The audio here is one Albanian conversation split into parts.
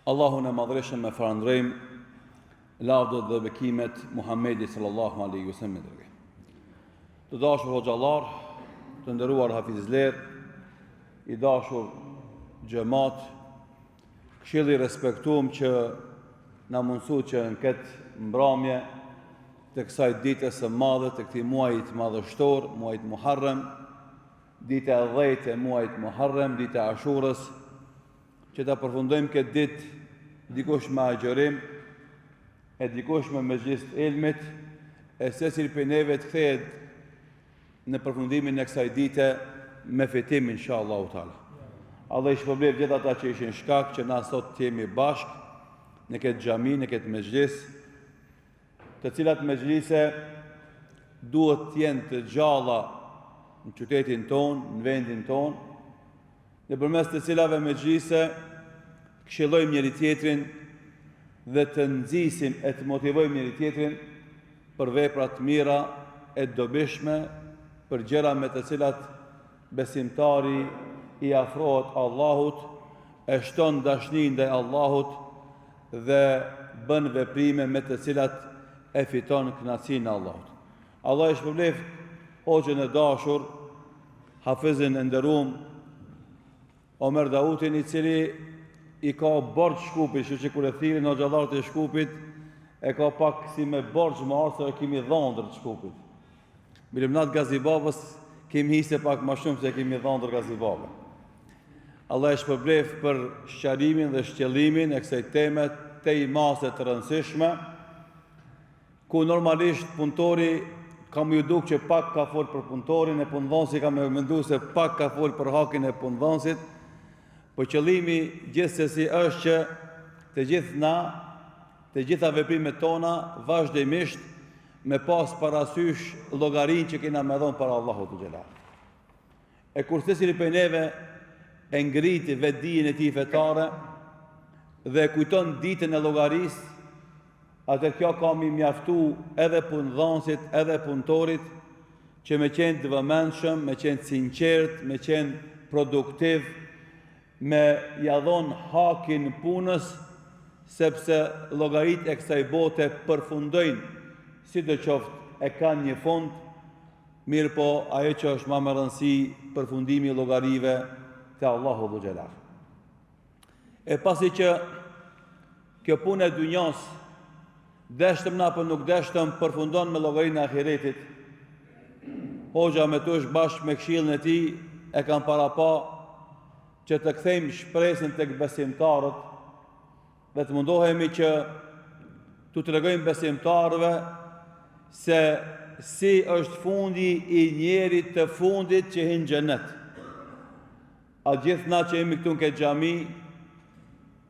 Allahun e madhreshëm me farandrejmë, lavdët dhe bekimet Muhammedi sallallahu alaihi wasallam. Të dashur hoxhallar, të nderuar hafizler, i dashur xhamat, këshilli respektuam që na mundsu që në këtë mbrëmje të kësaj dite së madhe të këtij muajit madhështor, muajit Muharrem, dita e 10 e muajit Muharrem, dita e Ashurës, që ta përfundojmë këtë ditë dikush me agjërim, e dikush me mezhlis të ilmit, e secili prej neve të kthehet në përfundimin e kësaj dite me fitim inshallah taala. Allah i shpërblet gjithë ata që ishin shkak që na sot të jemi bashkë në këtë xhami, në këtë mezhlis, të cilat mezhlise duhet të jenë të gjalla në qytetin tonë, në vendin tonë, nëpërmes të cilave mezhlise këshillojmë njëri tjetrin dhe të nxisim e të motivojmë njëri tjetrin për vepra të mira e dobishme, për gjëra me të cilat besimtari i afrohet Allahut, e shton dashnin ndaj Allahut dhe bën veprime me të cilat e fiton kënaqësinë e Allahut. Allah i shpërblet hoxhën e dashur, hafizin e nderuar Omer Dautin, i cili i ka borx Shkupit, kështu që kur e thirrin hoxhallarët e Shkupit, e ka pak si me borx më arse kemi dhëndër të Shkupit. Bilimnat Gazibabës kemi hise pak më shumë se kemi dhëndër Gazibabë. Allah e shpërblet për sqarimin dhe shtjellimin e kësaj teme të imase të rëndësishme, ku normalisht punëtori kam ju duk që pak ka folë për punëtorin e punëdhënësit, kam e mendu se pak ka folë për hakin e punëdhënësit, po qëllimi gjithsesi është që të gjithë na, të gjitha veprimet tona, vazhdimisht me pas parasysh llogarinë që kena me dhënë para Allahut të xhelal. E kur secili prej neve e ngriti vetdijen e tij fetare dhe kujton ditën e llogarisë, atë kjo ka mi mjaftu edhe punëdhënësit, edhe punëtorit, që me qenë të vëmendshëm, me qenë sinqert, me qenë produktiv, me jadhon hakin punës, sepse llogarit e kësaj bote përfundojnë, sidoqoftë e kanë një fund, mirë po ajo që është më me rëndësi përfundimi i llogarive te Allahu dhu xhelal. E pasi që kjo punë e dynjas, deshtëm na për nuk deshtëm, përfundon me llogarinë e ahiretit, hoxha me tush bashkë me këshillën e tij e kanë parapa që të kthejmë shpresën tek besimtarët dhe të mundohemi që t'u tregojmë besimtarëve se si është fundi i njerit të fundit që hin xhenet. A gjithë na që jemi këtu në këtë xhami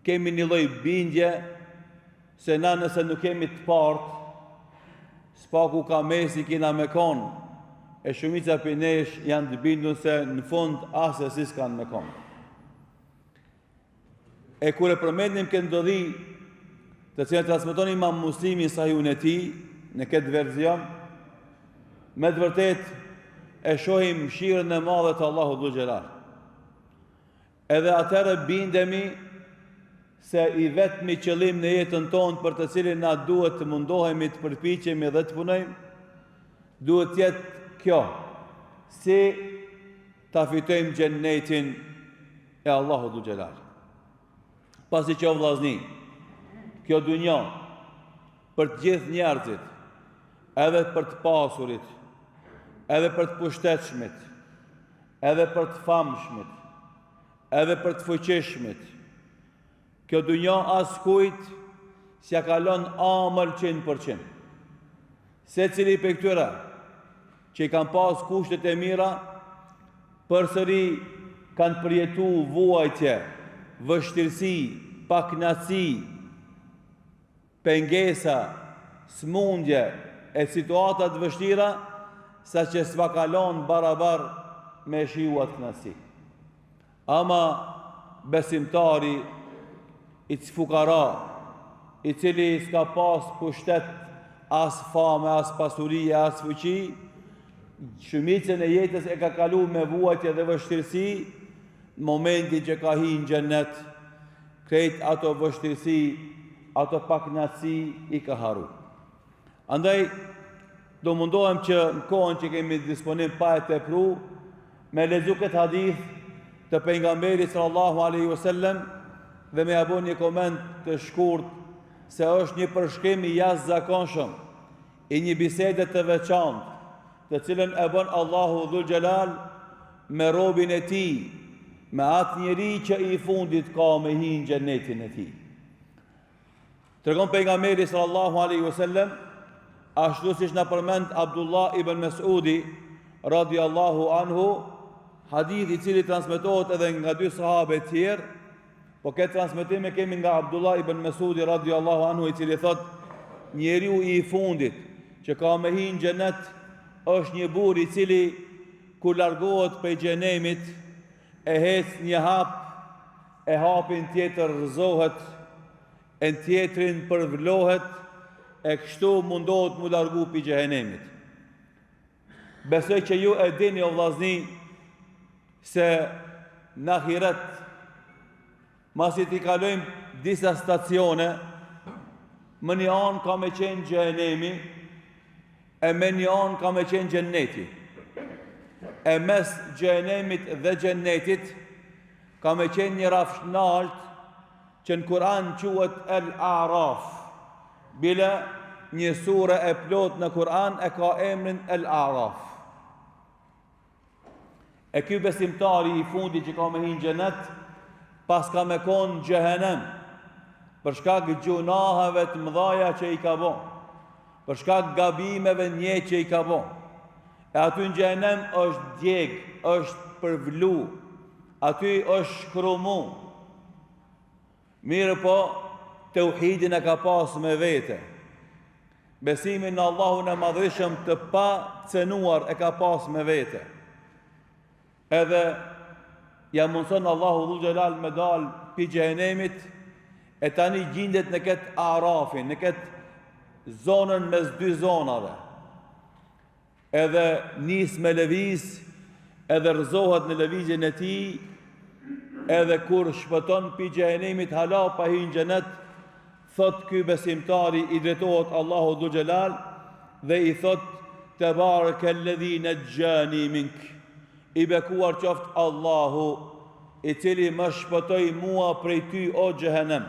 kemi një lloj bindje se na nëse nuk kemi të partë, spaku ka mesi kina me konë, e shumica për nesh janë të bindur se në fund asë si s'kanë me konë. E kur e përmendim këtë ndodhi të cilën transmeton Imam Muslimi Sahihun e tij në këtë verzion, me të vërtet e shohim mëshirën e madhe të Allahut dhu xhelal. Edhe atëherë bindemi se i vetmi qëllim në jetën tonë për të cilin na duhet të mundohemi të përpiqemi dhe të punojmë, duhet të jetë kjo, si ta fitojmë xhennetin e Allahut dhu xhelal. Pasi që o vllazni, kjo dunja për të gjithë njerëzit, edhe për të pasurit, edhe për të pushtetshmit, edhe për të famshmit, edhe për të fuqishmit, kjo dunja askujt s'ja kalon amër 100%. Secili prej këtyre që i kanë pas kushtet e mira, përsëri kanë përjetu vuajtje, vështirësi, pakënaqësi, pengesa, smundje e situata të vështira, sa që s'va kalon barabar me shiuat kënaqësi. Ama besimtari i fukara, i cili s'ka pas pushtet, as fame, as pasuri, as fuqi, shumicën e jetës e ka kalu me vuajtje dhe vështirësi, në momentin që ka hi në xhennet, krejt ato vështirësi, ato pakënaqësi i ka haru. Andaj, do mundohem që në kohën që kemi disponim pa e tepru, me lexu këtë hadith të pejgamberit sallallahu alaihi wasallam dhe me abu një koment të shkurt se është një përshkrim i jashtëzakonshëm i një bisede të veçantë, të cilën e bën Allahu Dhul Xhelal me robin e tij, me atë njeri që i fundit ka me hi në xhenetin e tij. Tregon pejgamberi sallallahu alaihi wasallam, ashtu siç na përmend Abdullah ibn Mesudi radiallahu anhu, hadith i cili transmetohet edhe nga dy sahabe tjerë, po këtë transmetime kemi nga Abdullah ibn Mesudi radiallahu anhu, i cili thot, njeriu i fundit që ka me hi në xhenet është një burr i cili kur largohet prej xhenemit e hec një hap, e hapin tjetër rrëzohet, e në tjetrin përvlohet, e kështu mundohet mu largu pi xhenemit. Besoj që ju e dini o vllazni se në ahiret, masi t'i kalojmë disa stacione, më një anë ka me qenë xhenemi, e me një anë ka me qenë xheneti. E mes xhenemit dhe xhenetit ka me qenë një rafsh nalt që në Kur'an quhet El-A'raf. Bile një sure e plot në Kur'an e ka emrin El-A'raf. E ky besimtari i fundi që ka me hinë xhenet, pas ka me konë xhehenem, për shkak gjunaheve të mëdhaja që i ka bo, për shkak gabimeve një që i ka bo. E aty në xhehenem është djeg, është përvlu, aty është shkrumu. Mirë po, tauhidin e ka pas me vete. Besimin në Allahun e madhrishëm të pa cenuar e ka pas me vete. Edhe ja mundson Allahu Dhul Xhelal me dal pi xhehenemit, e tani gjindet në këtë arafin, në këtë zonën mes dy zonave. Edhe nis me lëviz, edhe rëzohet në lëvizjen e tij, edhe kur shpëton pi xhehenemit hala pa hyrë në xhenet, thot ky besimtari i drejtohet Allahu Dhul Xhelal dhe i thot Tebarekalladhi najjani mink, i bekuar qoftë Allahu i cili më shpëtoi mua prej ty o xhehenem.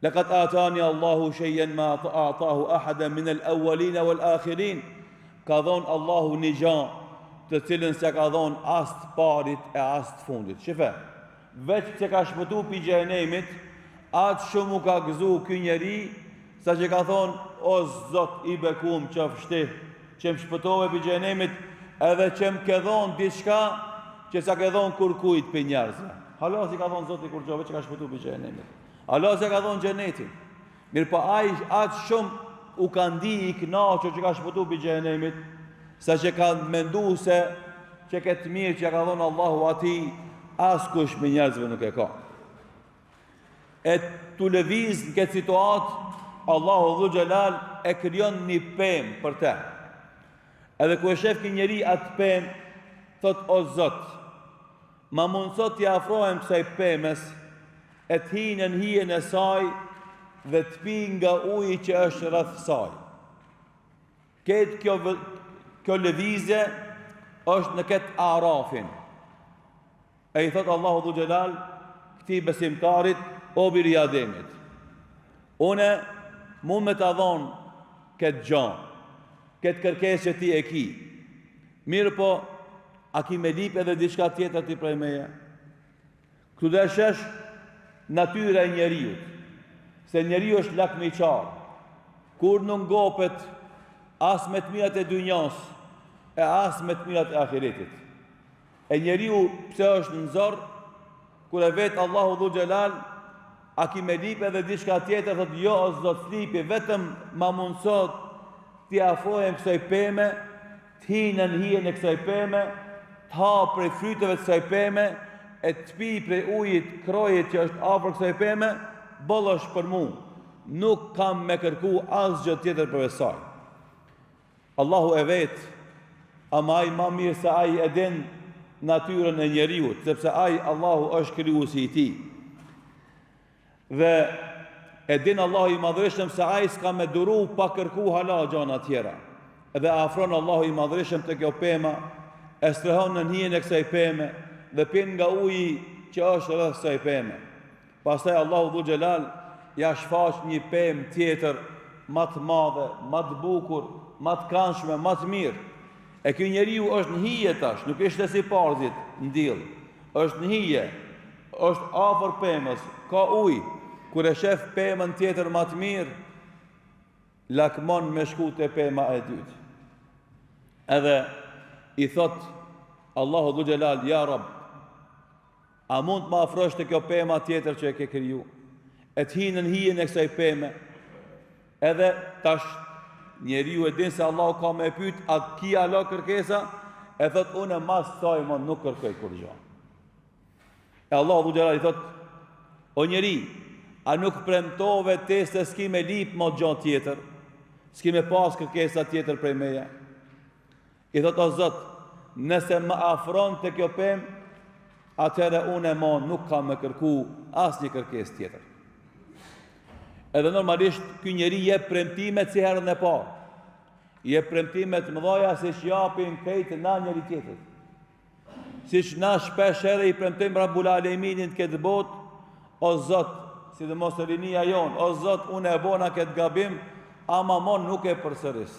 Laqad atani Allahu shay'an ma a'tahu ahadan min al-awwalin wal-akhirin, ka dhon Allahu një gjë të cilën s'ja ka dhon as të parit e as të fundit. Shife, veç që ka shpëtu pi xhehenemit, atë shumë u ka gëzu ky njeri, sa që ka thonë, o Zot i bekum qofshti, që më shpëtove pi xhehenemit, edhe që më ke dhonë diçka që sa ke dhonë kur kujt për njerëzve. Hala si ka dhonë Zoti kur qove që ka shpëtu për xhehenemit. Hala si ka dhonë xhenetin. Mirë pa atë shumë u ka ndi i knaqo që ka shpëtu për xhehenemit, sa që ka mendu se që këtë mirë që ka dhonë Allahu ati, as kush për njerëzve nuk e ka. E të lëviz në këtë situatë, Allahu Dhul Xhelal e kryon një pemë për te. Edhe ku e shef kë njeri atë pemë, thot o Zot, ma mundësot t'i afrohem kësaj pemës, e t'hinë në hijen e saj dhe t'pi nga uji që është rreth saj. Këtë kjo lëvizje është në këtë arafin. E i thot Allahu Dhul Xhelal këti besimtarit, o biri Ademit, une mund me t'a dhonë këtë gjanë, këtë kërkesë që ti e ki. Mirë po, a ki me lip edhe diçka tjetër ti prej meje? Këtu dhe shesh natyra e njeriut, se njeriu është lakmiqar, kur nuk ngopet as me të mirat e dynjas, e as me të mirat e ahiretit. E njeriu pse është në zor, kur e vetë Allahu Dhul Xhelal, a ki me lip edhe diçka tjetër, thot jo o Zot slipi, vetëm ma mundësot t'i afrohem kësaj peme, t'hinë në hijen e kësaj peme, t'ha prej fryteve të kësaj peme, e t'pi prej ujit krojit që është afër kësaj peme, boll është për mu. Nuk kam me kërku asgjë tjetër për saj. Allahu e vetë, ama ai ma mirë se ai e din natyrën e njeriut, sepse ai Allahu është krijuesi i tij. Dhe e din Allahu i madhërishëm se ai s'ka me duru pa kërku hala gjana tjera. Edhe afron Allahu i madhërishëm të kjo pema, e strehon në hijen e kësaj peme dhe pin nga uji që është rreth kësaj peme. Pastaj Allahu Dhul Xhelal ja shfaq një pemë tjetër më të madhe, më të bukur, më të këndshme, më të mirë. E ky njeriu është në hije tash, nuk ishte si parzit në diell. Është në hije, është afër pemës, ka ujë. Kur e shef pemën tjetër më të mirë, lakmon me shku te pema e dytë. Edhe i thot Allahu Dhul Xhelal, ja Rabb, a mund të më afrosh te kjo pema tjetër që e ke kriju? E të hinë në hijen e kësaj peme. Edhe tash njeriu e din se Allahu ka me pyet, a ki alo kërkesa? E thot, unë mas saj më nuk kërkoj kur gjë. E Allahu Dhul Xhelal i thot, o njeri, a nuk premtove te se s'ki me lip më gjë tjetër? S'ki me pas kërkesa tjetër prej meje? I thot, o Zot, nëse më afron të kjo pemë, atëherë unë e mon nuk kam me kërku asnjë kërkesë tjetër. Edhe normalisht ky njeri jep premtime si herën e parë. Jep premtime të mëdha siç japin këtë na njëri tjetrit. Siç na shpesh herë i premtojmë Rabbul Aleminin këtë botë, o Zot, sidomos rinia jon, o Zot, unë e bona këtë gabim, ama mon nuk e përsëris.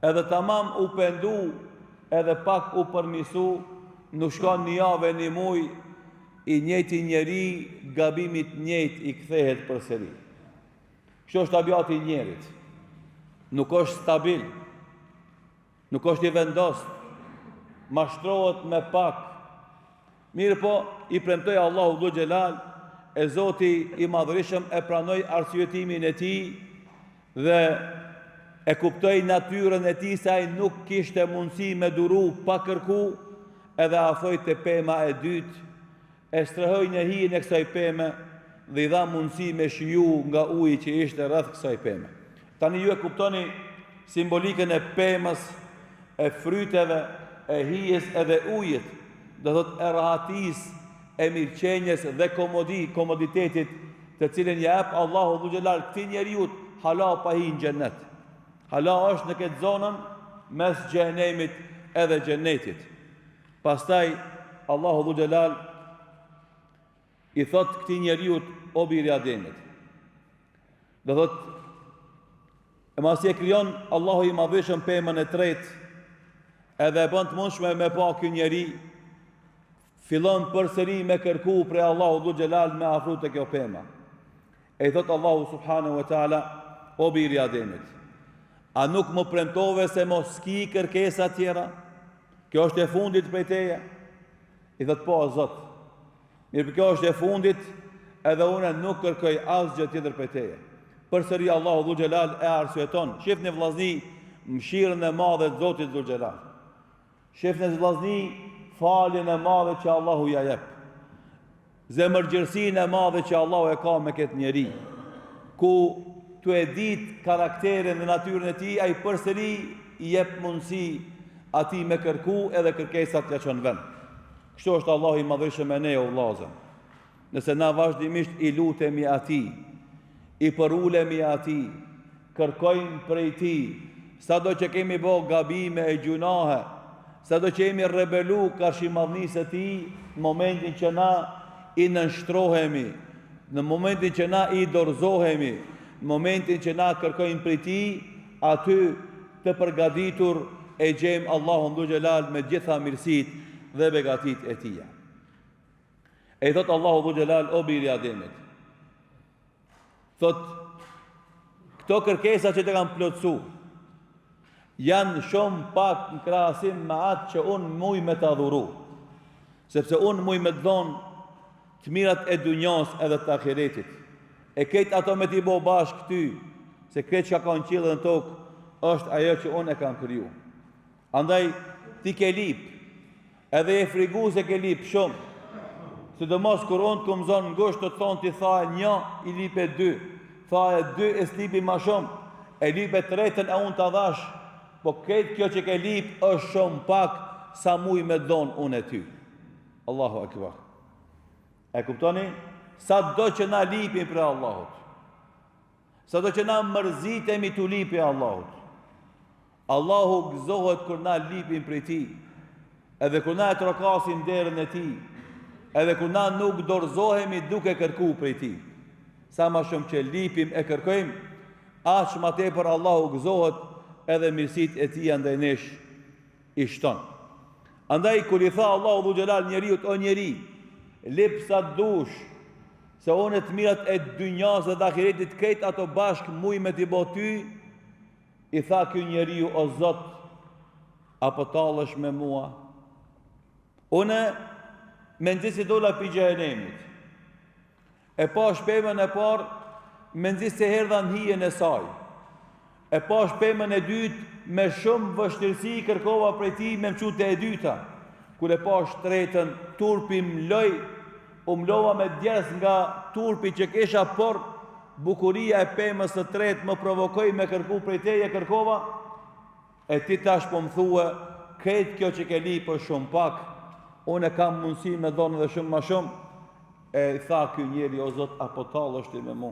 Edhe tamam u pendu, edhe pak u përmisu, nuk shkon një javë një muj, i njëjti njeri, gabimit njëjt i kthehet përsëri. Kështu është tabiati i njerit. Nuk është stabil, nuk është i vendos, mashtrohet me pak. Mirë po, i premtoi Allahu Dhul Xhelal, e Zoti i Madhërisëm e pranoi arsyetimin e tij dhe e kuptoi natyrën e tij se ai nuk kishte mundësi me duru pa kërku, edhe afroi te pema e dytë, e strehoi në hijen e kësaj peme dhe i dha mundësi me shiju nga uji që ishte rreth kësaj peme. Tani ju e kuptoni simbolikën e pemës, e fryteve, e hijes edhe ujit, do thot e rahatis, e mirëqenjes dhe komoditetit të cilin jep Allahu Dhul Xhelal këtij njeriu, hala pa hi në xhennet. Hala është në këtë zonën mes xhenemit edhe xhennetit. Pastaj Allahu Dhul Xhelal i thot këtij njeriu, o biri i Ademit. Do thot, e masi e krijon Allahu i Madhëshëm pemën e tretë, edhe e bën të mundshme me pa ky njeri, fillon përsëri me kërku prej Allahu Dhul Xhelal me afru te kjo pema. E i thot Allahu Subhanahu wa Taala, o biri i Ademit, a nuk më premtove se mos ki kërkesa tjera? Kjo është e fundit prej teje? I thot, po, Zot. Mirë, kjo është e fundit, edhe unë nuk kërkoj asgjë tjetër prej teje. Përsëri Allahu Dhul Xhelal e arsyeton. Shifni vllazni mëshirën e madhe të Zotit Dhul Xhelal. Shifni vllazni faljen e madhe që Allahu ja jep. Zemërgjërsinë e madhe që Allahu e ka me këtë njeri, ku tu e dit karakterin dhe natyrën e tij, ai përsëri i jep mundësi ati me kërku edhe kërkesat ja çon vend. Kështu është Allahu i Madhëshëm me ne, o vllazë. Nëse na vazhdimisht i lutemi atij, i përulemi atij, kërkojmë prej tij, sado që kemi bë gabime e gjunahe, sado që jemi rebelu karshi madhnisë së tij, në momentin që na i nënshtrohemi, në momentin që na i dorëzohemi, në momentin që na kërkojmë prej tij, aty të përgatitur e gjejmë Allahun Dhul Xhelal me gjitha mirësitë dhe begatit e tija. E i thot Allahu Dhul Xhelal, o biri i Ademit, thot, këto kërkesa që të kam plotësu, janë shumë pak në krahasim me atë që unë muj me të adhuru, sepse unë muj me të dhonë të mirat e dunjas edhe të ahiretit. E këtë ato me t'i bo bashkë ty, se këtë që ka në qilë dhe në tokë, është ajo që unë e kam kriju. Andaj, ti ke lip, edhe e frigu se ke lip shumë, sidomos kur unë të këmëzon në gështë të thonë ti tha e një, i lip e dy, tha e dy e s'lipi ma shumë, e lip e tretën e unë të dhash, po këtë kjo që ke lip është shumë pak sa muj me dhonë unë e ty. Allahu Akbar. E kuptoni sa do që na lipim për Allahut, sa do që na mërzitemi të lipi Allahut, Allahu gëzohet kur na lipim për ti, edhe kur na e trokasim derën e ti, edhe kur na nuk dorëzohemi duke kërku për ti. Sa ma shumë që lipim e kërkojmë, aq ma tepër Allahu gëzohet edhe mirësit e ti andaj nesh i shton. Andaj kur i tha Allahu dhu gjelal njeriut, o njeri, lip sa dush, se onë të mirat e dynjas dhe ahiretit krejt ato bashk muj me t'i bo ty, i tha kjo njeriu, o Zot, apo talësh me mua? Une me nëzisi dola pi gjehenemit, e pa shpemën e par, me nëzisi se herdhan hijen e saj, e pa shpemën e dytë, me shumë vështirësi kërkova prej ti me mqute e dyta, kur e pa shtretën, turpi mloj, mlova me djes nga turpi që kesha, por bukuria e pemës së tretë më provokoj me kërku prej teje kërkova, e ti tash po më thue, këtë kjo që ke li për shumë pak, unë e kam mundësi me dhonë dhe shumë ma shumë, e tha kjo njeri, o Zot, apo talë është ti me mu.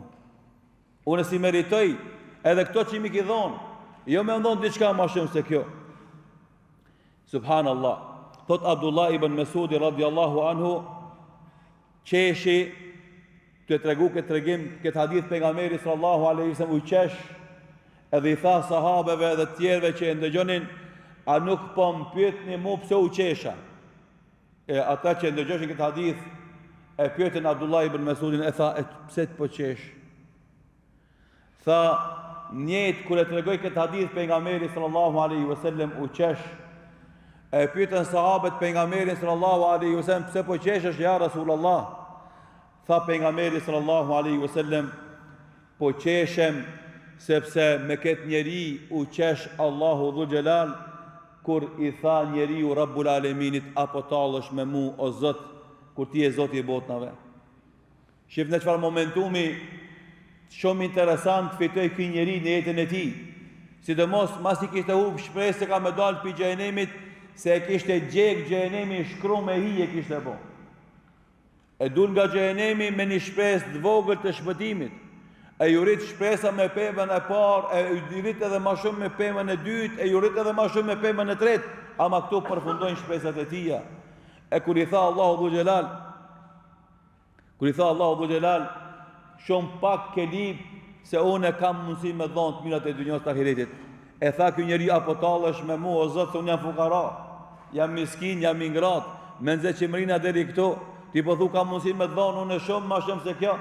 Unë si meritoj, edhe këto që mi ki dhonë, jo me ndonë diçka ma shumë se kjo. Subhanallah, thot Abdullah ibn Mesudi radiallahu anhu, qeshi, të tregu këtë tregim, këtë hadith pejgamberi sallallahu alaihi wasallam u qesh, edhe i tha sahabeve dhe tjerve që e ndëgjonin, a nuk po më pyetni mu pse u qesha? E ata që e ndëgjoshin këtë hadith, e pyetin Abdullah ibn Mesudin, e tha, pse të po qesh? Tha, njët kër e tregoj këtë hadith pejgamberi sallallahu alaihi wasallam u qesh, e pyetën sahabët pejgamberin sallallahu alaihi wasallam, pse po qeshesh ja Rasulullah? Tha pejgamberi sallallahu alaihi wasallam, po qeshem sepse me këtë njeri u qesh Allahu dhu gjelal, kur i tha njeriu Rabbul Aleminit, apo talësh me mu o Zot, kur ti e Zoti i botnave. Shif në çfarë momentumi shumë interesant fitoi ky njeri në jetën e tij. Sidomos mas i kishte humbë shpresë se ka me dalë pi xhenemit, se e kishte gjek xhenemi shkruar me hije kishte bo. E dul nga xhenemi me një shpresë të vogël të shpëtimit. E ju rrit shpresa me pemën e parë, e ju rrit edhe ma shumë me pemën e dytë, e ju rrit edhe ma shumë me pemën e tretë, ama këtu përfundojnë shpresat e tia. E kur i tha Allahu dhu gjelal, shumë pak ke lip, se unë e kam mundësi me dhonë të mirat e dynjos të ahiretit. E tha kjo njeri, apo talësh me mu, o Zot, se unë jam fukara, jam miskin, jam ingrat, me nëzhe që mërina deri këto, ti po thu kam mundësi me dhonë, unë e shumë, ma shumë se kjo.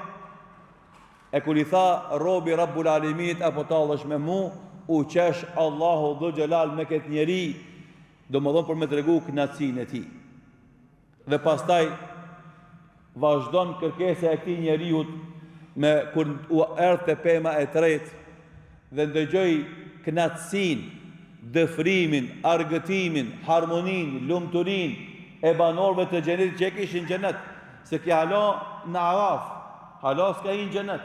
E kur i tha robi Rabbul Aleminit, apo talësh me mu, u qesh Allahu dhu gjelal me këtë njeri, do më dhonë për me të regu knatësin e ti. Dhe pastaj vazhdon kërkesa e këtij njeriut me kur u erdhte pema e tretë dhe ndëgjoi knatësin, dëfrimin, argëtimin, harmonin, lumturinë e banorëve të xhenetit që kishin xhenet, se ki halo në Araf, halo s'ka i në xhenet.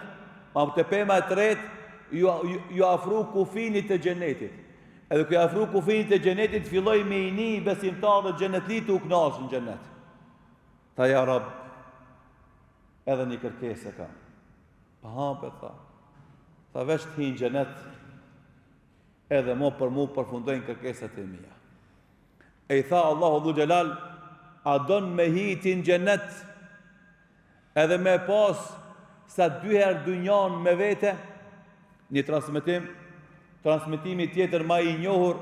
Ma të pema e tretë ju afru kufinit të xhenetit. Edhe ku afru kufinit të xhenetit filloi me i ni besimtarët xhenetlit u kënaqën në xhenet. Tha ja Rab, edhe një kërkesë ka. Pa hape, tha veç të hinë xhenet, edhe mo për mu përfundojnë kërkesat e mia. E i tha Allahu dhu gjelal, a don me hitin xhenet, edhe me pas sa dyherë dynjan me vete, një transmitimi tjetër ma i njohur,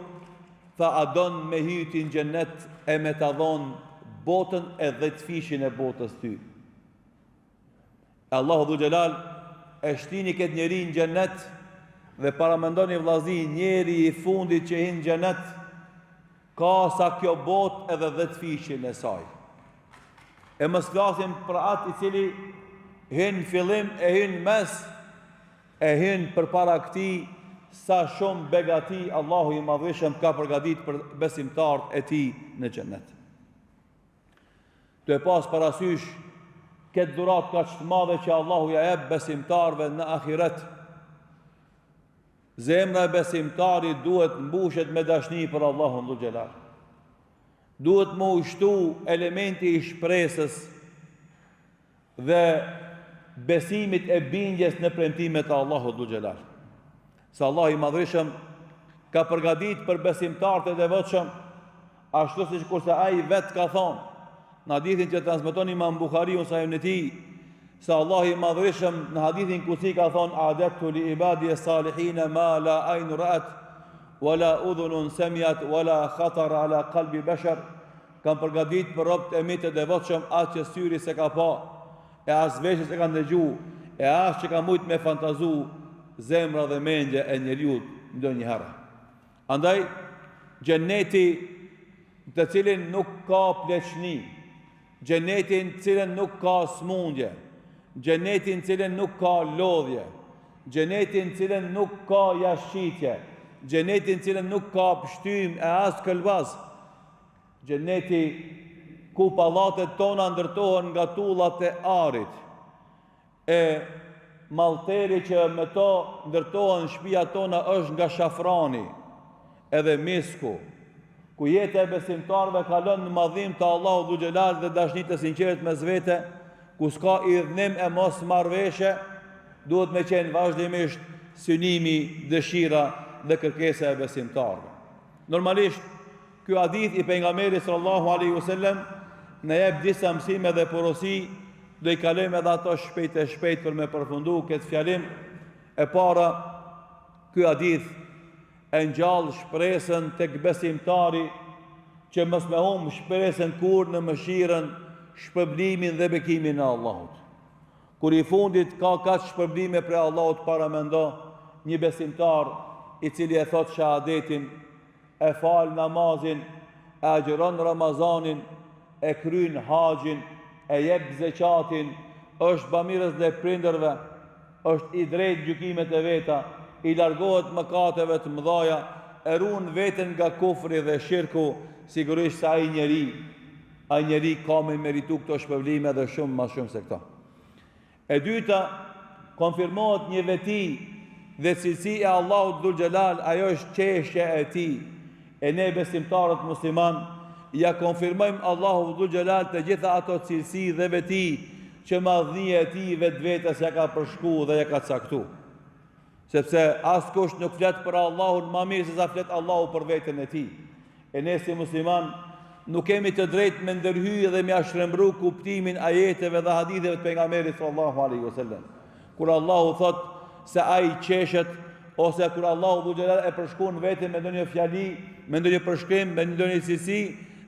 tha a don me hitin xhenet e me ta dhonë botën e 10 fishin e botës ty. Allahu dhu gjelal e shtini këtë njeri në xhenet dhe paramendoni vllazi, njeri i fundit që hinë në xhenet ka sa kjo botë edhe 10 fishin e saj. E mos flasim për atë i cili hinë fillim e hinë mes e hinë për para këti sa shumë begati Allahu i madhëshëm ka përgatit për besimtarët e ti në xhenet. Të e pas parasysh këtë dhurat ka që të madhe që Allahu ja jep besimtarve në ahiret. Zemra e besimtarit duhet mbushet me dashni për Allahun dhu gjelal. Duhet më ushtu elementi i shpresës dhe besimit e bindjes në premtimet e Allahut dhul xhelal. Se Allah i madhreshëm ka përgatit për besimtarët e devotshëm, ashtu siç kurse ai vet ka thonë në hadithin që transmeton Imam Buhariu sahihun e tij, se Allah i madhreshëm në hadithin kutsi ka thonë adatu li ibadi salihin ma la ayn ra'at wala udhunun samiat wala khatar ala qalbi bashar, kam përgatit për robët e mi të devotshëm atë që syri se ka pa, e as veshi se ka ndëgju, e as që ka mujt me fantazu zemra dhe mendje e njeriut ndonjëherë. Andaj, xheneti të cilin nuk ka pleqni, xhenetin të cilin nuk ka smundje, xhenetin të cilin nuk ka lodhje, xhenetin të cilin nuk ka jashqitje, xhenetin të cilin nuk ka pështym e as këlbaz, xheneti ku pallatet tona ndërtohen nga tullat e arit, e malteri që me to ndërtohen shtëpia tona është nga shafrani, edhe misku, ku jeta e besimtarëve kalon në madhim të Allahut dhul xhelal dhe dashni të sinqert mes vete, ku s'ka idhnim e mos marrveshje, duhet me qenë vazhdimisht synimi, dëshira dhe kërkesa e besimtarëve. Normalisht, ky hadith i pejgamberit sallallahu alaihi wasallam në jep disa mësime dhe porosi, do i kalojmë edhe ato shpejt e shpejt për me përfundu këtë fjalim. E para, ky hadith e ngjall shpresën tek besimtari që mos me humb shpresën kur në mëshirën, shpërblimin dhe bekimin e Allahut. Kur i fundit ka kaq shpërblime për Allahut para mendo, një besimtar i cili e thot shahadetin, e fal namazin, e agjeron Ramazanin, e kryen haxhin, e jep zeqatin, është bamirës dhe prindërve, është i drejt gjykimet e veta, i largohet mëkateve të mëdhaja, e ruan veten nga kufri dhe shirku, sigurisht se ai njeri ka me meritu këto shpërblime dhe shumë më shumë se këto. E dyta, konfirmohet një veti dhe cilësi e Allahut dhul xhelal, ajo është qeshja e tij. E ne besimtarët musliman ja konfirmojmë Allahu dhul xhelal të gjitha ato cilësi dhe veti që madhnia e tij vetvetes ja ka përshku dhe ja ka caktu. Sepse askush nuk flet për Allahun më mirë se sa flet Allahu për veten e tij. E ne si musliman nuk kemi të drejtë me ndërhyjë dhe me shtrembru kuptimin ajeteve dhe haditheve të pejgamberit sallallahu alaihi wasallam. Kur Allahu thot se ai qeshet, ose kur Allahu dhul xhelal e përshkruan veten me ndonjë fjali, me ndonjë përshkrim, me ndonjë cilësi,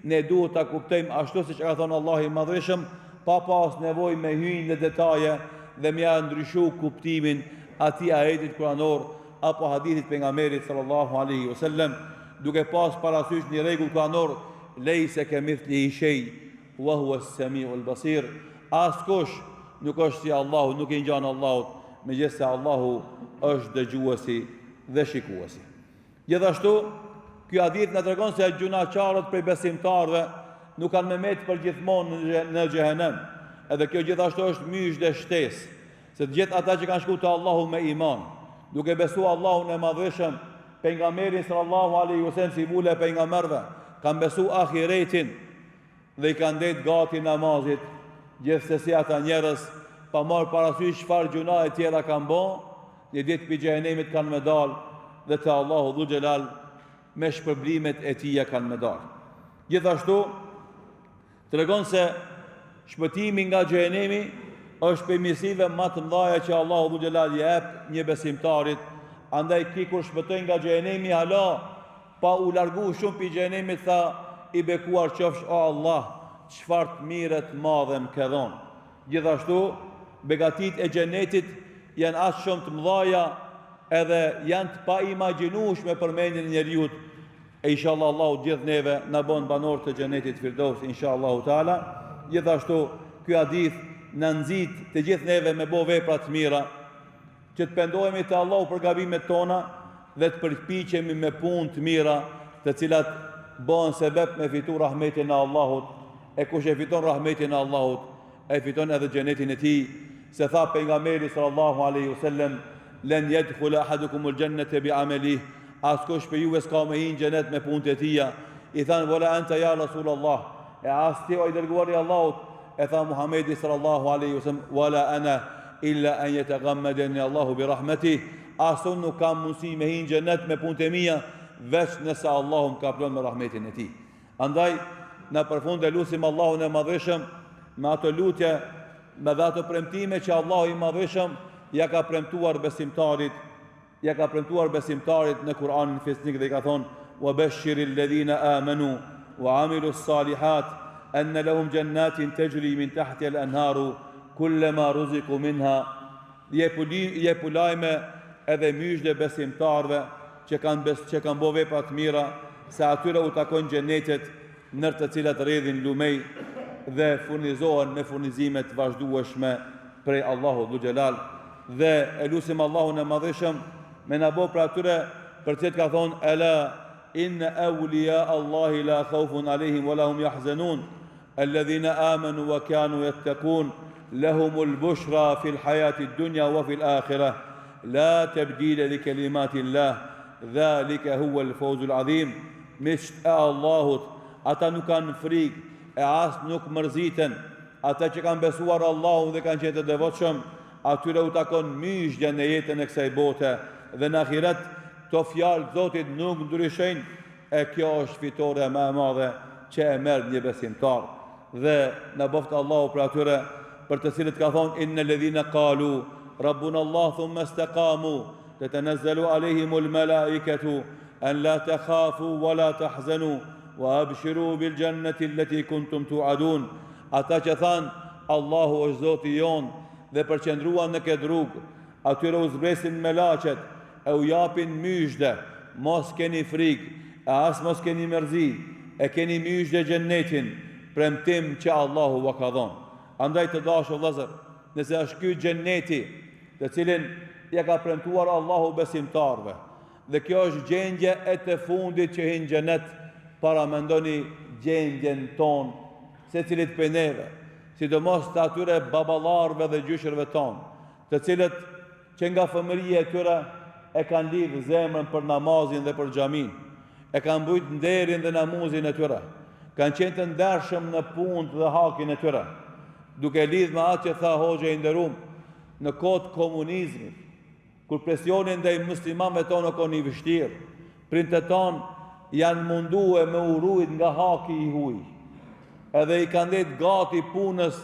ne duhet ta kuptojmë ashtu siç ka thënë Allahu i madhreshëm, pa pas nevojë me hyrje në detaje dhe me ndryshu kuptimin atij ajetit kuranor apo hadithit pejgamberit sallallahu alaihi wasallam, duke pas parasysh një rregull kuranor, lejse kemithlihi shay wa huwa as-sami'ul basir. Askush nuk është si Allahu, nuk i ngjan Allahut, megjithse Allahu është dëgjuesi dhe shikuesi. Gjithashtu, ky hadith na tregon se gjunaqarët prej besimtarëve nuk kanë me met për gjithmonë në xhehenem. Edhe kjo gjithashtu është mysh dhe shtesë, se të gjithë ata që kanë shkuar te Allahu me iman, duke besuar Allahun e madhëshëm, pejgamberin sallallahu alaihi wasallam si bule pejgamberëve, kanë besuar ahiretin dhe i kanë dhënë gati namazit, gjithsesi ata njerëz pa marrë parasysh çfarë gjuna e tjera kanë bën, një ditë për xhehenemit kanë me dalë dhe te Allahu dhul xhelal me shpërblimet e tij kanë me dalë. Gjithashtu tregon se shpëtimi nga xhehenemi është për mirësive më të mëdha që Allahu dhul xhelal jep një besimtarit. Andaj ki kur shpëtoi nga xhehenemi hala pa u largu shumë pi xhehenemit, tha i bekuar qofsh o Allah, çfarë të mirë të madhe më ke dhënë. Gjithashtu begatit e xhenetit janë aq shumë të mëdha edhe janë të pa imagjinueshme për mendjen e njeriu. E inshallah Allahu gjithë neve na bën banor të xhenetit Firdaus inshallah taala. Gjithashtu ky hadith na nxit të gjithë neve me bë vepra të mira, që të pendohemi te Allahu për gabimet tona dhe të përpiqemi me punë të mira, të cilat bëhen sebeb me fitu rahmetin e Allahut. E kush e fiton rahmetin e Allahut, e fiton edhe xhenetin e tij. Se tha pejgamberi sallallahu alaihi wasallam, len yadkhul ahadukum al-jannata bi'amalihi, askush për juve s'ka me hinë xhenet me punët e tija. I thanë, wala anta ya Rasulullah, e as ti o i dërguari i Allahut, e tha Muhamedi sallallahu alaihi wasallam, wala ana illa an yataghammadani Allahu bi rahmetih, asun nuk kam mundësi me hinë xhenet me punët e mia, veç nëse Allahu më ka planë me rahmetin e tij. Andaj, në përfund e lutim Allahun e Madhëshëm me ato lutje, me ato premtime që Allahu i Madhëshëm ja ka premtuar besimtarit në Kur'anin fesnik dhe i ka thonë: "Wa bashshiril ladhina amanu wa amilus salihat anna lahum jannatin tajri min tahtiha al-anharu kullama ruziqu minha." Jepu lajme edhe myshle besimtarve që kanë bo vepra të mira, se atyre u takon xhenetet nër të cilat rredhin lumej dhe furnizohen me furnizime të vazhdueshme prej Allahut Dhu Xhelal. Dhe e lutim Allahun e Madhëshëm me na bo për atyre për të ka thonë: "Ala inna awliya Allahi la khawfun alehim wa lahum yahzanun alladhina amanu wa kanu yattaqun lahumul bushra fil hayati dunya wa fil akhirah la tabdila li kalimati Allah dhalika huwa al-fawzul azim." Miqtë e Allahut, ata nuk kanë frikë e as nuk mërziten, ata që kanë besuar Allahun dhe kanë qenë të devotshëm, atyre u takon myshdja në jetën e kësaj bote dhe në ahiret. Këto fjalë të Zotit nuk ndryshojnë, e kjo është fitore më e madhe që e merr një besimtar. Dhe na boftë Allahu për atyre për të cilët ka thonë: "Innal ladhina qalu rabbuna Allah thumma istaqamu tatanazzalu alayhimul malaikatu an la takhafu wa la tahzanu wa abshiru bil jannati allati kuntum tu'adun." Ata që thanë Allahu është Zoti jon dhe përqendruan në këtë rrugë, atyre u zbresin me laqet e u japin myshde: "Mos keni frikë, e as mos keni mërzi, e keni myshde xhennetin, premtim që Allahu va ka dhënë." Andaj të dashur vëllezër, nëse është ky xhenneti të cilin ja ka premtuar Allahu besimtarve, dhe kjo është gjendje e të fundit që hin xhenet, para mendoni gjendjen tonë, secilit prej neve, sidomos të atyre baballarëve dhe gjyshërve tonë, të cilët që nga fëmëria e tyre e kanë lidhë zemrën për namazin dhe për xhamin, e kanë mbujt nderin dhe namuzin e tyre, kanë qenë të ndershëm në punë dhe hakin e tyre, duke lidhë me atë që tha Hoxha i nderuar në kohët komunizmit, kur presionin ndaj muslimanëve tonë ka qenë i vështirë, prindët tonë janë munduar me urujt nga haki i huaj, edhe i kanë dhënë gati punës,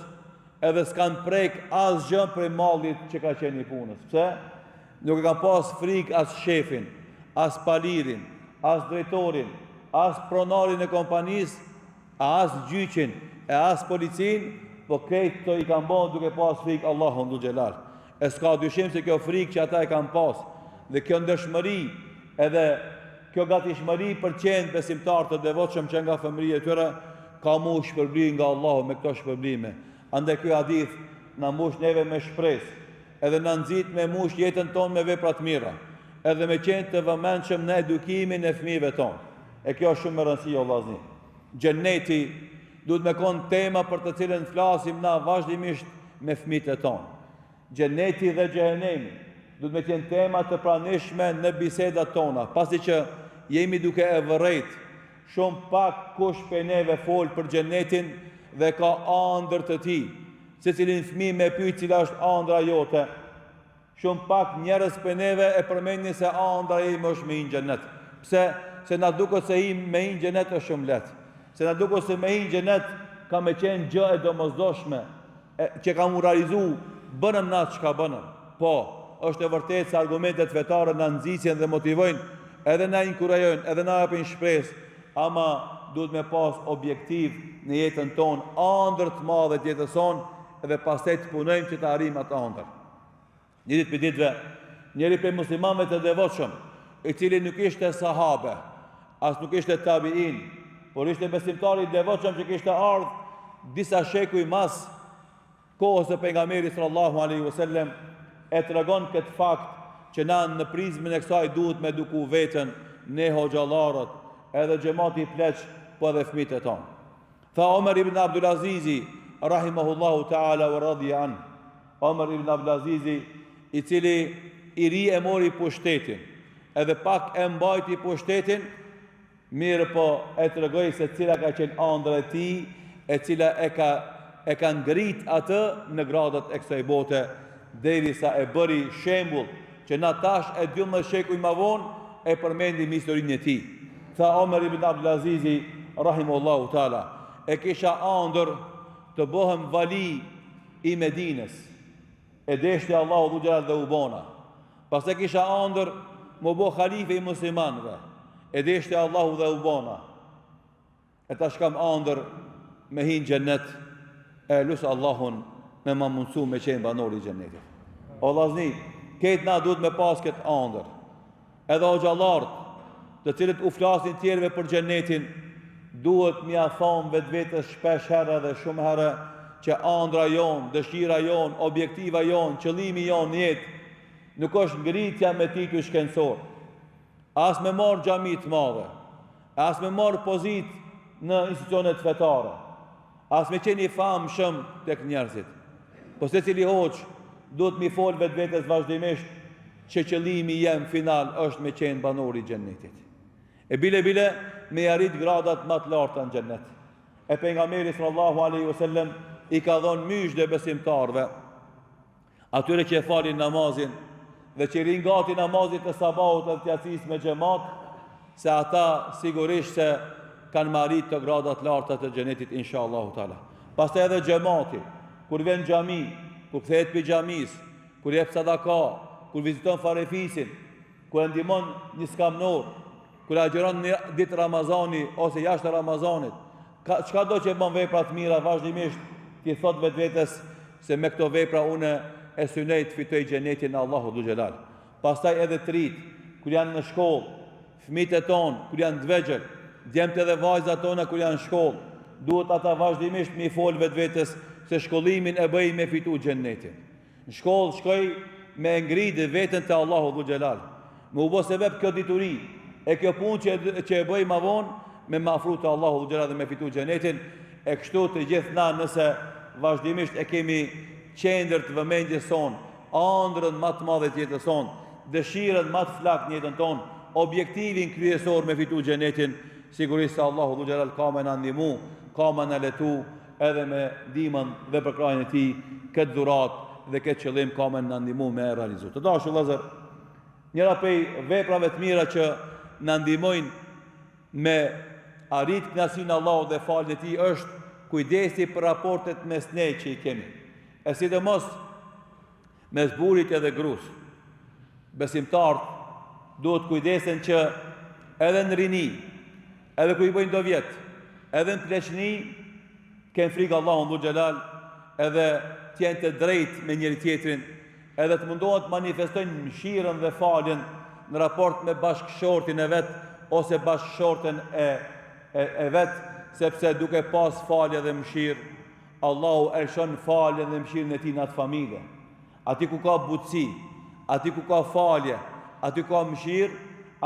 edhe s'kan prek asgjë prej mallit që ka qenë i punës. Pse? Nuk e kanë pas frikë as shefin, as palirin, as drejtorin, as pronarin e kompanisë, as gjyqin, e as policin, po krejt të i kanë bën duke pas frikë Allahun Dhu Xhelal. E s'ka dyshim se kjo frikë që ata e kanë pas, dhe kjo ndëshmëri, edhe kjo gatishmëri për qenë besimtar të devotshëm që nga fëmëria e tyre, ka mu shpërblim nga Allahu me këto shpërblime. Andaj ky hadith na mbush neve me shpresë, edhe na nxit me mush jetën tonë me vepra të mira, edhe me qenë të vëmendshëm në edukimin e fëmijëve tonë. E kjo është shumë e rëndësishme o vllazni. Xheneti duhet me konë tema për të cilën flasim na vazhdimisht me fëmijët e tonë. Xheneti dhe xhehenemi duhet me qenë tema të pranishme në bisedat tona, pasi që jemi duke e vërrejt shumë pak kush për neve fol për xhenetin dhe ka ëndër të tij, se cilin fëmijë me pyet cila është ëndra jote. Shumë pak njerëz për neve e përmendin se ëndra ime është me hinë xhenet. Pse? Se na duket se me hinë xhenet është shumë lehtë. Se na duket se me hinë xhenet ka me qenë gjë e domosdoshme, që ka mu realizu, bënëm na çka bënëm. Po, është e vërtetë se argumentet fetare na nxitsin dhe motivojnë, edhe na inkurajojnë, edhe na japin shpresë, ama duhet me pas objektiv në jetën tonë, ëndër të madhe të jetës sonë, edhe pastaj të punojmë që të arrijmë atë ëndër. Një ditë për ditëve, njëri prej muslimanëve të devotshëm, i cili nuk ishte sahabe, as nuk ishte tabiin, por ishte besimtar i devotshëm që kishte ardhur disa shekuj mas kohës së pejgamberit sallallahu alaihi wasallam, e tregon këtë fakt që na në prizmën e kësaj duhet me eduku veten, ne hoxhallarët, edhe xhamati i pleq, po edhe fëmijët e tonë. Tha Omer ibn Abdulazizi, rahimahullahu ta'ala wa radhiya an. Omer ibn Abdulazizi, i cili i ri e mori pushtetin, edhe pak e mbajti pushtetin, mirë po e tregoi se cila ka qenë ëndra e tij, e cila e ka ngrit atë në gradat e kësaj bote, derisa e bëri shembull që na tash e 12 shekuj më vonë e përmendim historinë e tij. Tha Omer ibn Abdulazizi rahimahullahu taala, e kisha ëndër të bëhem vali i Medinës. E deshti Allahu dhu xhalal dhe u bona. Pas e kisha ëndër më bë halife i muslimanëve. E deshti Allahu dhe u bona. E tash kam ëndër me hin xhennet. E lusë Allahun me ma mundësu me qenë banor i xhennetit. O vllazni, këtë na duhet me pas këtë ëndër. Edhe o xhallarët, të cilët u flasin tjerëve për xhennetin, duhet m'ia thonë vetvetes shpesh herë dhe shumë herë që ëndra jon, dëshira jon, objektiva jon, qëllimi jon në jetë nuk është ngritja me titull shkencor, as me marr xhami të madhe, as me marr pozitë në institucionet fetare, as me qenë i famshëm tek njerëzit. Po secili hoç duhet mi fol vetvetes vazhdimisht që qëllimi jem final është me qenë banor i xhennetit. E bile me arrit gradat më të larta në xhennet. E pejgamberi sallallahu alaihi wasallam i ka dhënë myshdë besimtarëve, atyre që e falin namazin dhe që rinë gati namazit të sabahut dhe të jacis me xhamat, se ata sigurisht se kanë marrit të gradat larta të xhenetit inshallah taala. Pastaj edhe xhamati, kur vjen xhami, kur kthehet pi xhamis, kur jep sadaka, kur viziton farefisin, kur ndihmon një skamnor, kur agjeron në ditë Ramazani ose jashtë Ramazanit, çka do që bën vepra të mira vazhdimisht, ti thot vetvetes se me këto vepra unë e synoj të fitoj xhenetin e Allahut dhu xhelal. Pastaj edhe të rit, kur janë në shkollë, fëmijët e tonë kur janë të vegjël, djemtë dhe vajzat tona kur janë në shkollë, duhet ata vazhdimisht mi fol vetvetes se shkollimin e bëj me fitu xhenetin. Në shkollë shkoj me ngritë veten te Allahu dhu xhelal. Me u bë sebeb kjo dituri e kjo punë që e bëj më vonë me mafru te Allahu dhu xhelal dhe me fitu xhenetin. E kështu të gjithë na nëse vazhdimisht e kemi qendër të vëmendjes son, ëndrrën më të madhe të jetës son, dëshirën më të flak në jetën ton, objektivin kryesor me fitu xhenetin, sigurisht se Allahu dhu xhelal ka me na ndihmu, ka me na letu edhe me ndihmën dhe përkrahjen e tij këtë dhurat dhe këtë qëllim ka me na ndihmu me realizu. Të dashur vëllezër, njëra prej veprave të mira që na ndihmojnë me arrit kënaqësinë Allahut dhe falën e tij është kujdesi për raportet mes ne që i kemi. E sidomos mes burrit edhe gruas. Besimtarët duhet kujdesen që edhe në rini, edhe kur i bëjnë do vjet, edhe në pleqni, kenë frikë Allahun dhu xhelal, edhe të jenë të drejtë me njëri tjetrin, edhe të mundohen të manifestojnë mëshirën dhe faljen në raport me bashkëshortin e vet ose bashkëshorten e vet, sepse duke pas falje dhe mëshirë, Allahu e lëshon faljen dhe mëshirën e tij në atë familje. Aty ku ka butësi, aty ku ka falje, aty ku ka mëshirë,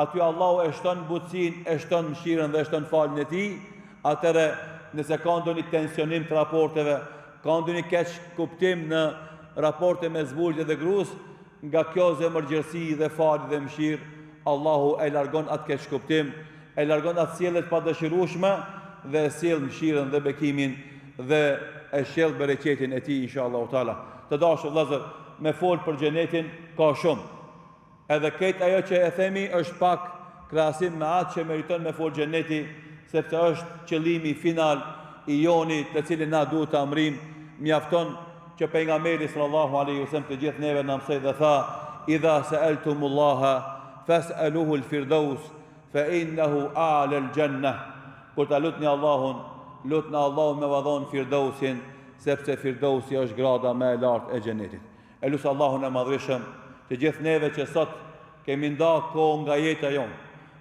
aty Allahu e shton butësinë, e shton mëshirën dhe e shton faljen e tij. Atëre nëse ka ndonjë tensionim të raporteve, ka ndonjë keq kuptim në raporte mes burrit dhe gruas, nga kjo zemërgjërsi dhe falje dhe mëshirë, Allahu e largon atë keq kuptim, e largon atë sjellje të padëshirueshme dhe e sjell mëshirën dhe bekimin dhe e sjell bereqetin e tij inshallah taala. Të dashur vëllezër, me fol për xhenetin ka shumë. Edhe këtë ajo që e themi është pak krahasim me atë që meriton me fol xheneti, sepse është qëllimi final i jonit të cilin na duhet të amrim. Mjafton që pejgamberi sallallahu alaihi wasallam të gjithë neve na mësoi dhe tha: "Idha sa'altumullaha fas'aluhu al-firdaus fa innahu a'la al-jannah." Kur ta lutni Allahun, lutni Allahun me vadhon Firdausin, sepse Firdausi është grada më e lartë e xhenetit. E lut Allahun e madhreshëm të gjithë neve që sot kemi nda kohë nga jeta jonë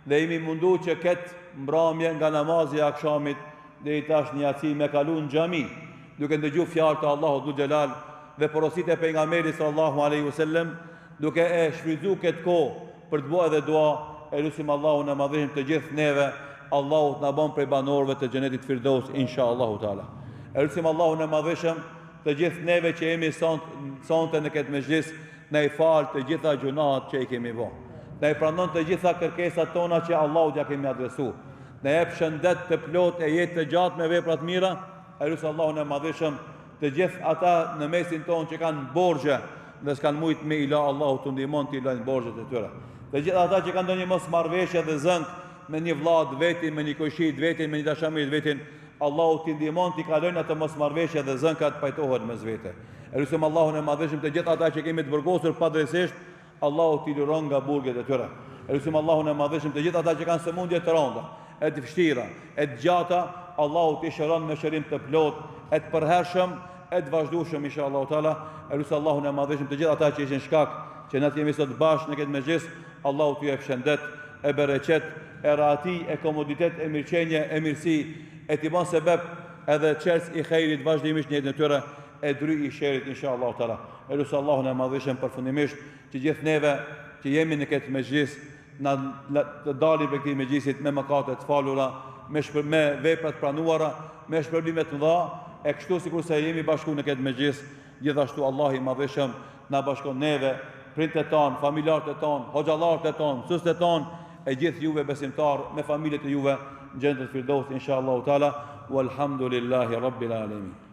dhe jemi mundu që këtë mbrëmje nga namazi i akşamit dhe i tash një aci me kalu në xhami, duke ndëgju fjalë të Allahut dhu xhelal dhe porositë e pejgamberit sallallahu alaihi wasallam, duke e shfrytzuar këtë kohë për të bërë edhe dua. E lutim Allahun e madhreshëm të gjithë neve, Allahu të na bën prej banorëve të xhenetit Firdaus inshallah taala. E lutim Allahun e madhreshëm të gjithë neve që jemi sonte në këtë mezhlis, na i fal të gjitha gjunaat që i kemi bërë. Na i pranon të gjitha kërkesat tona që Allahu ja kemi adresuar. Na jep shëndet të plot e jetë të gjatë me vepra të mira. E lutem Allahun e madhreshëm të gjithë ata në mesin tonë që kanë borxhe, dhe s'kan mujt me ila Allahu të ndihmon të ilajnë borxhet e tyre. Dhe gjithë ata që kanë ndonjë mosmarrveshje dhe zënk me një vëlla të vetin, me një koqi të vetin, me një dashamir të vetin, Allahu t'i ndihmon t'i kalojnë atë mosmarrveshje dhe zënkat pajtohen mes vete. Elusim Allahun e madhëshëm të gjithë ata që kemi të burgosur padrejtisht, Allahu t'i liron nga burget e tyre. Elusim Allahun e madhëshëm të gjithë ata që kanë sëmundje të rënda, e të vështira, e të gjata, Allahu t'i shëron me shërim të plot, e të përhershëm, e të vazhdueshëm inshallah taala. Elusim Allahun e madhëshëm të gjithë ata që ishin shkak që na jemi sot bashkë në këtë mezhlis, Allahu t'ju jap shëndet, e bereqet, e rahati, e komoditet, e mirëqenie, e mirësi, e t'i bën sebeb edhe çers i xhairit vazhdimisht në jetën e tyre, e dry i sherrit inshallah taala. Elusim Allahun e madhëshëm përfundimisht që gjithë neve që jemi në këtë mezhlis na të dalim për këtë mezhlisit me mëkate të falura, me vepra të pranuara, me shpërblime të mëdha, e kështu sikur se jemi bashku në këtë mezhlis, gjithashtu Allah i madhëshëm na bashkon neve, prindët tanë, familjarët e tanë, hoxhallarët e tanë, mësuesit e tanë, e gjithë juve besimtar me familjet e juve në xhennetul firdaus inshallah taala. Walhamdulillahi rabbil alamin.